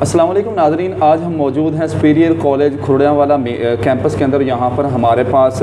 अस्सलाम वालेकुम नाज़रीन, आज हम मौजूद हैं सुपीरियर कॉलेज खुर्डियांवाला कैंपस के अंदर। यहाँ पर हमारे पास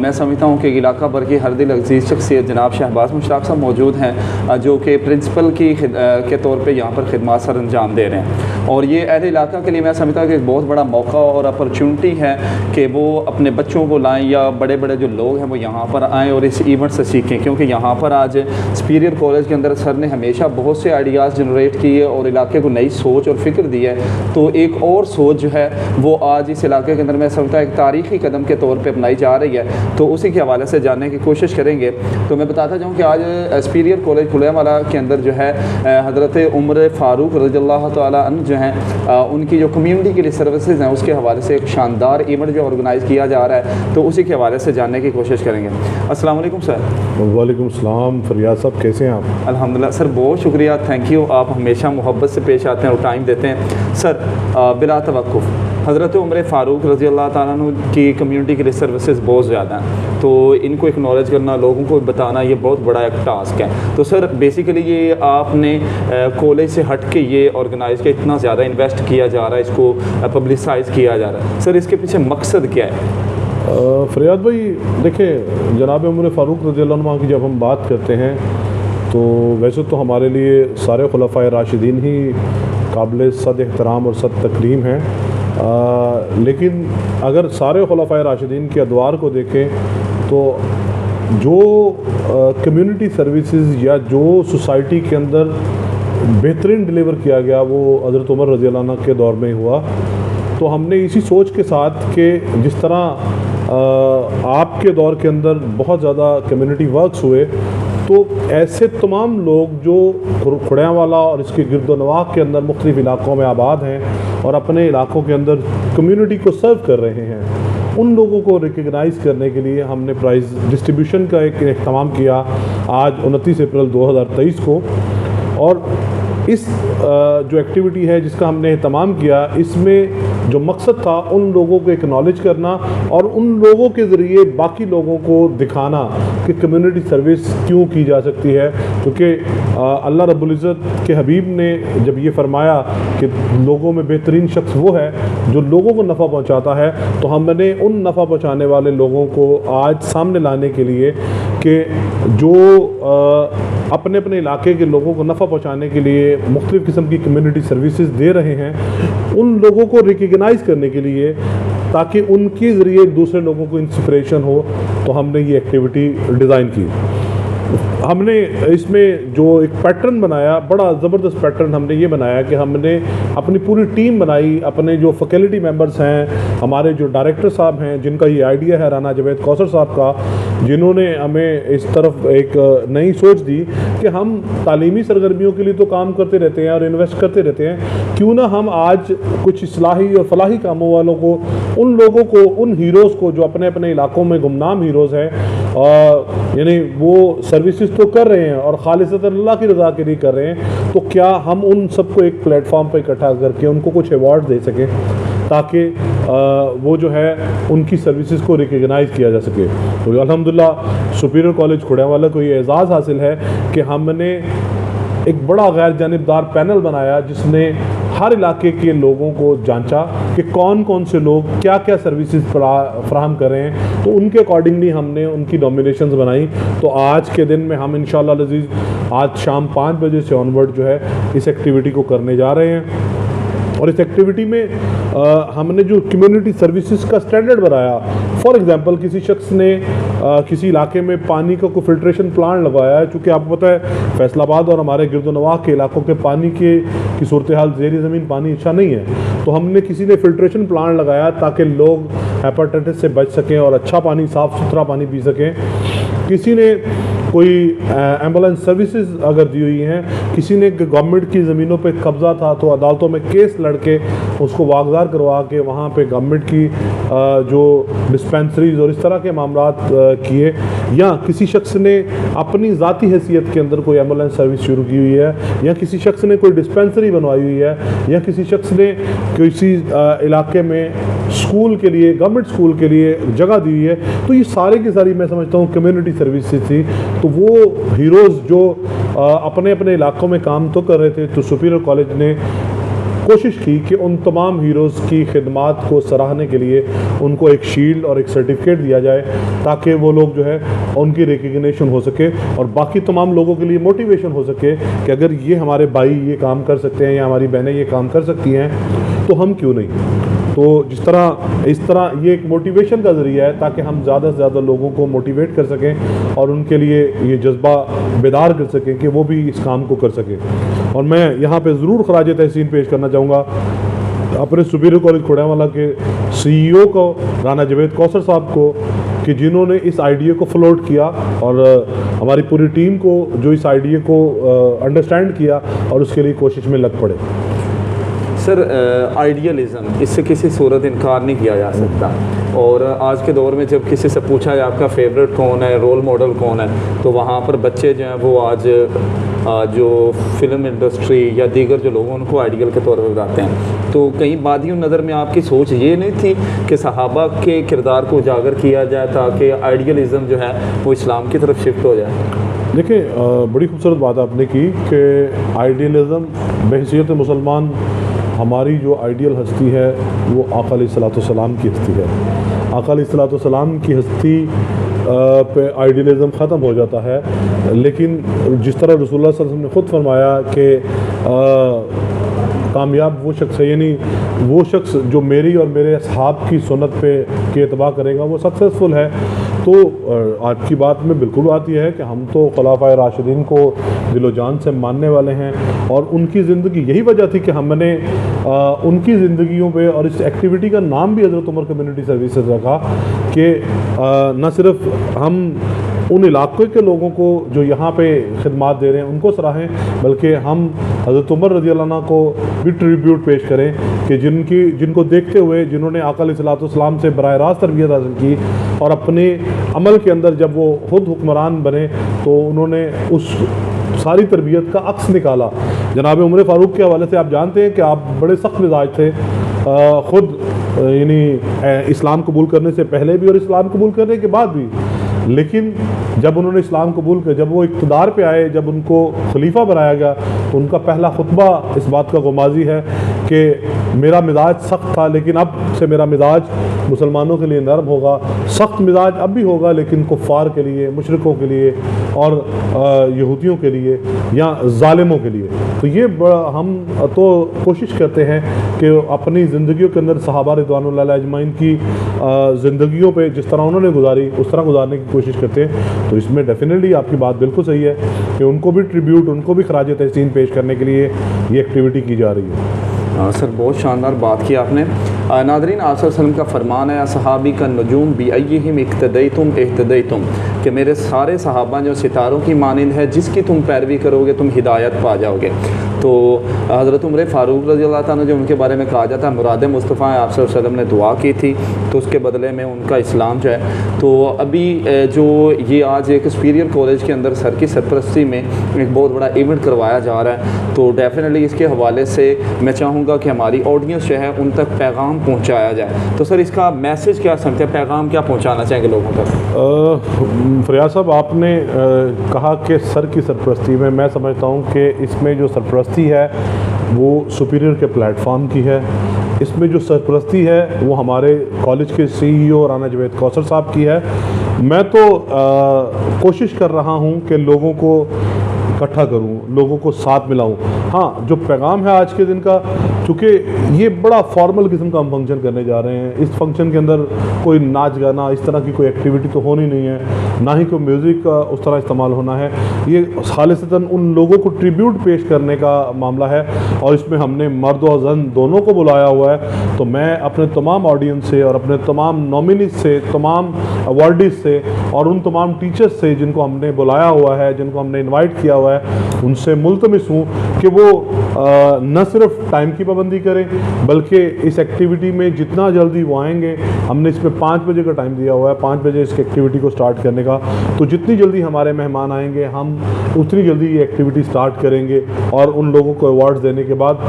मैं समझता हूँ कि इलाका भर की हर दिल अज़ीज़ शख्सियत जनाब शहबाज मुश्ताक साहब मौजूद हैं, जो कि प्रिंसिपल के तौर पे यहाँ पर खिदमत सर अंजाम दे रहे हैं। और ये अहले इलाका के लिए मैं समझता हूँ कि एक बहुत बड़ा मौका और अपॉर्चुनिटी है कि वो अपने बच्चों को लाएँ या बड़े बड़े जो लोग हैं वो यहाँ पर आएँ और इस इवेंट से सीखें, क्योंकि यहाँ पर आज सुपीरियर कॉलेज के अंदर सर ने हमेशा बहुत से आइडियाज़ जनरेट किए और इलाके को नई सोच और फ़िक्र दी है। तो एक और सोच जो है वो आज इस इलाके के अंदर मैं समझता हूँ एक तारीख़ी कदम के तौर पे अपनाई जा रही है। तो उसी के हवाले से जानने की कोशिश करेंगे। तो मैं बताता जाऊँ कि आज सुपीरियर कॉलेज खुर्डियांवाला के अंदर जो है हज़रत उमर फ़ारूक रज़ियल्लाहु तआला अन्हु जो हैं उनकी जो कम्युनिटी के लिए सर्विसेज हैं उसके हवाले से एक शानदार इवेंट जो ऑर्गेनाइज़ किया जा रहा है, तो उसी के हवाले से जानने की कोशिश करेंगे। अस्सलाम वालेकुम सर। वालेकुम सलाम। फरियाद साहब कैसे हैं आप? अल्हम्दुलिल्लाह सर, बहुत शुक्रिया, थैंक यू। आप हमेशा मोहब्बत से पेश आते हैं और टाइम देते हैं। सर बिला तवक्कुफ़ हज़रत उमर फ़ारूक रज़ी अल्लाह ताला अन्हु की कम्युनिटी के लिए सर्विसेज बहुत ज़्यादा हैं, तो इनको एक्नॉलेज करना, लोगों को बताना, ये बहुत बड़ा एक टास्क है। तो सर बेसिकली ये आपने कॉलेज से हट के ये ऑर्गेनाइज़ किया, इतना ज़्यादा इन्वेस्ट किया जा रहा है, इसको पब्लिसाइज़ किया जा रहा है, सर इसके पीछे मकसद क्या है? फरियाद भाई देखें, जनाब उमर फ़ारूक रज़ियल्लाहु अन्हु की जब हम बात करते हैं तो वैसे तो हमारे लिए सारे खुलफ़ाए राशिदीन ही काबिल सद एहतराम और सद तकरीम हैं, लेकिन अगर सारे खुलफ़ाए राशिदीन के अदवार को देखें तो जो कम्युनिटी सर्विसेज या जो सोसाइटी के अंदर बेहतरीन डिलीवर किया गया वो हज़रत उमर रज़ियल्लाहु अन्हु के दौर में हुआ। तो हमने इसी सोच के साथ कि जिस तरह आपके दौर के अंदर बहुत ज़्यादा कम्युनिटी वर्क्स हुए, तो ऐसे तमाम लोग जो खुर्डियांवाला और इसके गिरदोनवाह के अंदर मुख्तलिफ़ इलाक़ों में आबाद हैं और अपने इलाक़ों के अंदर कम्युनिटी को सर्व कर रहे हैं, उन लोगों को रिकग्नाइज़ करने के लिए हमने प्राइज़ डिस्ट्रीब्यूशन का एक अहतमाम किया आज 29 अप्रैल 2023 को। और इस जो एक्टिविटी है जिसका हमने एहतमाम किया, इसमें जो मकसद था उन लोगों को एक्नॉलेज करना और उन लोगों के ज़रिए बाकी लोगों को दिखाना कि कम्युनिटी सर्विस क्यों की जा सकती है। क्योंकि अल्लाह रब्बुल इज़्ज़त के हबीब ने जब ये फरमाया कि लोगों में बेहतरीन शख्स वो है जो लोगों को नफ़ा पहुंचाता है, तो हमने उन नफ़ा पहुंचाने वाले लोगों को आज सामने लाने के लिए कि जो अपने अपने इलाके के लोगों को नफ़ा पहुंचाने के लिए मुख्तलिफ़ किस्म की कम्युनिटी सर्विसेज दे रहे हैं, उन लोगों को रिकग्नाइज़ करने के लिए, ताकि उनके ज़रिए दूसरे लोगों को इंस्पिरेशन हो, तो हमने ये एक्टिविटी डिज़ाइन की। हमने इसमें जो एक पैटर्न बनाया, बड़ा ज़बरदस्त पैटर्न हमने ये बनाया कि हमने अपनी पूरी टीम बनाई, अपने जो फैकल्टी मेंबर्स हैं, हमारे जो डायरेक्टर साहब हैं जिनका ये आइडिया है, राना जवेद कौसर साहब का, जिन्होंने हमें इस तरफ एक नई सोच दी कि हम तालीमी सरगर्मियों के लिए तो काम करते रहते हैं और इन्वेस्ट करते रहते हैं, क्यों ना हम आज कुछ इस्लाही और फलाही कामों वालों को, उन लोगों को, उन हीरोज़ को जो अपने अपने इलाकों में गुमनाम हीरोज़ हैं, यानी वो सर्विसेज तो कर रहे हैं और खालिसतन अल्लाह की रज़ा के लिए कर रहे हैं, तो क्या हम उन सबको एक प्लेटफॉर्म पर इकट्ठा करके उनको कुछ अवार्ड दे सकें ताकि वो जो है उनकी सर्विसेज को रिकग्नाइज़ किया जा सके। तो अल्हम्दुलिल्लाह सुपीरियर कॉलेज खुर्डियांवाला को ये एज़ाज़ हासिल है कि हमने एक बड़ा गैर जानिबदार पैनल बनाया जिसने हर इलाके के लोगों को जांचा कि कौन कौन से लोग क्या क्या सर्विसेज फराहम कर रहे हैं, तो उनके अकॉर्डिंगली हमने उनकी नॉमिनेशंस बनाई। तो आज के दिन में हम इंशाअल्लाह अज़ीज़ आज शाम 5 बजे से ऑनवर्ड जो है इस एक्टिविटी को करने जा रहे हैं। और इस एक्टिविटी में हमने जो कम्युनिटी सर्विसेज का स्टैंडर्ड बनाया, फॉर एग्जांपल किसी शख्स ने किसी इलाके में पानी का कोई फिल्ट्रेशन प्लांट लगवाया है, चूँकि आपको पता है फैसलाबाद और हमारे गिरदोनवाह के इलाकों के पानी की सूरत हाल, ज़ेरी ज़मीन पानी अच्छा नहीं है, तो हमने किसी ने फिल्ट्रेशन प्लांट लगाया ताकि लोग हेपेटाइटिस से बच सकें और अच्छा पानी, साफ़ सुथरा पानी पी सकें। किसी ने कोई एम्बुलेंस सर्विसेज अगर दी हुई हैं, किसी ने गवर्नमेंट की ज़मीनों पे कब्ज़ा था तो अदालतों में केस लड़के उसको वागज़ार करवा के वहाँ पे गवर्नमेंट की जो डिस्पेंसरीज और इस तरह के मामलात किए, या किसी शख्स ने अपनी ज़ाती हैसियत के अंदर कोई एम्बुलेंस सर्विस शुरू की हुई है, या किसी शख्स ने कोई डिस्पेंसरी बनवाई हुई है, या किसी शख्स ने किसी इलाके में स्कूल के लिए, गवर्नमेंट स्कूल के लिए जगह दी हुई है, तो ये सारे की सारी मैं समझता हूँ कम्युनिटी सर्विसेज थी। तो वो हीरोज़ जो अपने अपने इलाकों में काम तो कर रहे थे, तो सुपीरियर कॉलेज ने कोशिश की कि उन तमाम हीरोज़ की खिदमात को सराहने के लिए उनको एक शील्ड और एक सर्टिफिकेट दिया जाए, ताकि वो लोग जो है उनकी रिकग्निशन हो सके और बाकी तमाम लोगों के लिए मोटिवेशन हो सके कि अगर ये हमारे भाई ये काम कर सकते हैं या हमारी बहनें ये काम कर सकती हैं तो हम क्यों नहीं। तो इस तरह ये एक मोटिवेशन का ज़रिया है, ताकि हम ज़्यादा से ज़्यादा लोगों को मोटिवेट कर सकें और उनके लिए ये जज्बा बेदार कर सकें कि वो भी इस काम को कर सकें। और मैं यहाँ पे ज़रूर खराज तहसीन पेश करना चाहूँगा अपने सुपीरियर कॉलेज खुड़ियांवाला के CEO को, राना जवेद कौसर साहब को, कि जिन्होंने इस आइडिया को फ्लोट किया और हमारी पूरी टीम को जो इस आइडिया को अंडरस्टैंड किया और उसके लिए कोशिश में लग पड़े। सर, आइडियलिज़म, इससे किसी सूरत इनकार नहीं किया जा सकता। और आज के दौर में जब किसी से पूछा जाए आपका फेवरेट कौन है, रोल मॉडल कौन है, तो वहाँ पर बच्चे जो हैं वो आज जो फिल्म इंडस्ट्री या दीगर जो लोग उनको आइडियल के तौर पर बताते हैं। तो कहीं बादियों नज़र में आपकी सोच ये नहीं थी कि सहाबा के किरदार को उजागर किया जाए ताकि आइडियलिज़म जो है वो इस्लाम की तरफ शिफ्ट हो जाए? देखिए, बड़ी खूबसूरत बात आपने की कि आइडियलिज़म बहैसियत मुसलमान हमारी जो आइडियल हस्ती है वो आका अलैहिस्सलाम की हस्ती है। आका अलैहिस्सलाम की हस्ती पे आइडियलिज़म ख़त्म हो जाता है, लेकिन जिस तरह रसूलुल्लाह सल्लल्लाहु अलैहि वसल्लम ने ख़ुद फरमाया कि कामयाब वो शख्स है, यानी वो शख्स जो मेरी और मेरे असहाब की सुन्नत पे के इत्बा करेगा वो सक्सेसफुल है। तो आपकी बात में बिल्कुल बात यह है कि हम तो खुलाफाए राशिदीन को दिलो जान से मानने वाले हैं और उनकी ज़िंदगी, यही वजह थी कि हमने उनकी ज़िंदगियों पे, और इस एक्टिविटी का नाम भी हज़रत उमर कम्युनिटी सर्विसेज रखा कि न सिर्फ हम उन इलाक़े के लोगों को जो यहाँ पे खिदमात दे रहे हैं उनको सराहें, बल्कि हम हज़रत उमर रज़ियल्लाहु अन्हु को भी ट्रिब्यूट पेश करें कि जिनको देखते हुए जिन्होंने आका अलैहिस्सलाम से बराह रास्त तरबियत हासिल की और अपने अमल के अंदर जब वो खुद हुक्मरान बने तो उन्होंने उस सारी तरबियत का अक्स निकाला। जनाब उमर फ़ारूक के हवाले से आप जानते हैं कि आप बड़े सख्त मिजाज थे, ख़ुद यानी इस्लाम कबूल करने से पहले भी और इस्लाम कबूल करने के बाद भी, लेकिन जब उन्होंने इस्लाम कबूल किया, जब वो इक़्तिदार पे आए, जब उनको खलीफा बनाया गया, तो उनका पहला खुतबा इस बात का गुमाजी है कि मेरा मिजाज सख्त था लेकिन अब से मेरा मिजाज मुसलमानों के लिए नरम होगा। सख्त मिजाज अब भी होगा लेकिन कुफ़ार के लिए, मुशरिकों के लिए और यहूदियों के लिए या ज़ालिमों के लिए। तो ये हम तो कोशिश करते हैं कि अपनी ज़िंदगियों के अंदर सहाबा रिज़वानुल्लाह अजमाइन की ज़िंदगियों पे जिस तरह उन्होंने गुजारी उस तरह गुजारने की कोशिश करते हैं। तो इसमें डेफिनेटली आपकी बात बिल्कुल सही है कि उनको भी ट्रिब्यूट, उनको भी खराज तहसीन पेश करने के लिए ये एक्टिविटी की जा रही है। सर, बहुत शानदार बात की आपने। नादरीन, आप सल्लल्लाहु अलैहि वसल्लम का फरमान है, सहाबी का नजूम बिअय्यिहिम इक्तदैतुम, कि मेरे सारे सहाबा जो सितारों की मानिंद है, जिसकी तुम पैरवी करोगे तुम हिदायत पा जाओगे। तो हज़रत उमर फ़ारूक रज़ियल्लाहु अन्हु जो उनके बारे में कहा जाता है मुराद मुस्तफ़ा, आप सल्लल्लाहु अलैहि वसल्लम ने दुआ की थी तो उसके बदले में उनका इस्लाम जो है। तो अभी जो ये आज एक सुपीरियर कॉलेज के अंदर सर की सरपरस्ती में एक बहुत बड़ा इवेंट करवाया जा रहा है, तो डेफिनेटली इसके हवाले से मैं चाहूँगा कि हमारी ऑडियंस जो है उन तक पैगाम पहुँचाया जाए। तो सर, इसका मैसेज क्या समझते हैं, पैगाम क्या पहुँचाना चाहेंगे लोगों तक? फरियाद साहब, आपने कहा कि सर की सरपरस्ती में, मैं समझता हूँ कि इसमें जो सरपरस्ती है वो सुपीरियर के प्लेटफॉर्म की है। इसमें जो सरपरस्ती है वो हमारे कॉलेज के CEO राना जवेद कौसर साहब की है। मैं तो कोशिश कर रहा हूँ कि लोगों को इकट्ठा करूँ, लोगों को साथ मिलाऊँ। हाँ, जो पैगाम है आज के दिन का, चूँकि ये बड़ा फॉर्मल किस्म का हम फंक्शन करने जा रहे हैं, इस फंक्शन के अंदर कोई नाच गाना इस तरह की कोई एक्टिविटी तो होनी नहीं है, ना ही कोई म्यूज़िक का उस तरह इस्तेमाल होना है। ये खालिसतन उन लोगों को ट्रिब्यूट पेश करने का मामला है और इसमें हमने मर्द और जन दोनों को बुलाया हुआ है। तो मैं अपने तमाम ऑडियंस से और अपने तमाम नॉमिनीज से, तमाम अवार्डीज से और उन तमाम टीचर्स से जिनको हमने बुलाया हुआ है, जिनको हमने इन्वाइट किया हुआ है, उनसे मुल्तमिस हूँ कि वो न सिर्फ टाइम की पाबंदी करें बल्कि इस एक्टिविटी में जितना जल्दी वो आएंगे, हमने इसमें 5 बजे का टाइम दिया हुआ है, 5 बजे इस एक्टिविटी को स्टार्ट करने का। तो जितनी जल्दी हमारे मेहमान आएंगे हम उतनी जल्दी ये एक्टिविटी स्टार्ट करेंगे और उन लोगों को अवार्ड्स देने के बाद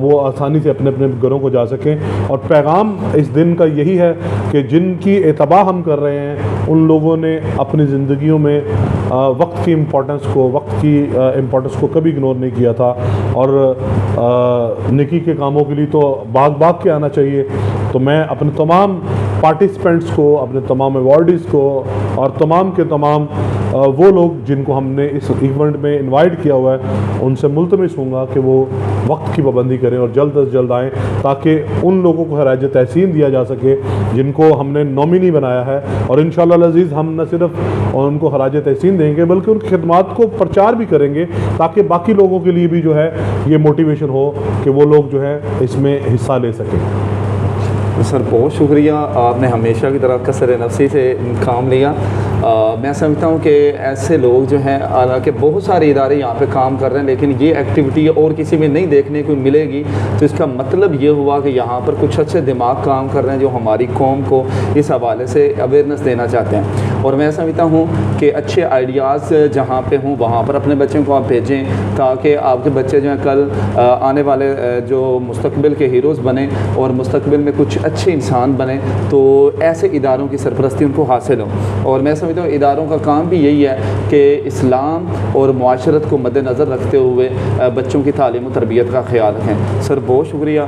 वो आसानी से अपने अपने घरों को जा सकें। और पैगाम इस दिन का यही है कि जिनकी एतबा हम कर रहे हैं उन लोगों ने अपनी ज़िंदगियों में वक्त की इम्पोर्टेंस को कभी इग्नोर नहीं किया था। और नेकी के कामों के लिए तो भाग के आना चाहिए। तो मैं अपने तमाम पार्टिसिपेंट्स को, अपने तमाम अवॉर्डीज़ को और तमाम के तमाम वो लोग जिनको हमने इस इवेंट में इनवाइट किया हुआ है, उनसे मुल्तमिस हूँगा कि वो वक्त की पाबंदी करें और जल्द से जल्द आएँ, ताकि उन लोगों को खराज तहसीन दिया जा सके जिनको हमने नॉमिनी बनाया है। और इंशाअल्लाह अज़ीज़ हम न सिर्फ उनको खराज तहसीन देंगे बल्कि उनकी खिदमात को प्रचार भी करेंगे, ताकि बाकी लोगों के लिए भी जो है ये मोटिवेशन हो कि वो लोग जो है इसमें हिस्सा ले सकें। सर बहुत शुक्रिया, आपने हमेशा की तरह कसर नफसी से काम लिया। मैं समझता हूँ कि ऐसे लोग जो हैं, हालांकि बहुत सारे इदारे यहाँ पे काम कर रहे हैं, लेकिन ये एक्टिविटी और किसी में नहीं देखने को मिलेगी। तो इसका मतलब ये हुआ कि यहाँ पर कुछ अच्छे दिमाग काम कर रहे हैं जो हमारी कौम को इस हवाले से अवेयरनेस देना चाहते हैं। और मैं समझता हूँ कि अच्छे आइडियाज़ जहाँ पे हों वहाँ पर अपने बच्चों को आप भेजें, ताकि आपके बच्चे जो हैं कल आने वाले जो मुस्तकबिल के हीरोज़ बने और मुस्तकबिल में कुछ अच्छे इंसान बने, तो ऐसे इदारों की सरपरस्ती उनको हासिल हो। और मैं समझता हूँ इदारों का काम भी यही है कि इस्लाम और मुआशरत को मद्देनज़र रखते हुए बच्चों की तालीम और तरबियत का ख्याल रखें। सर बहुत शुक्रिया।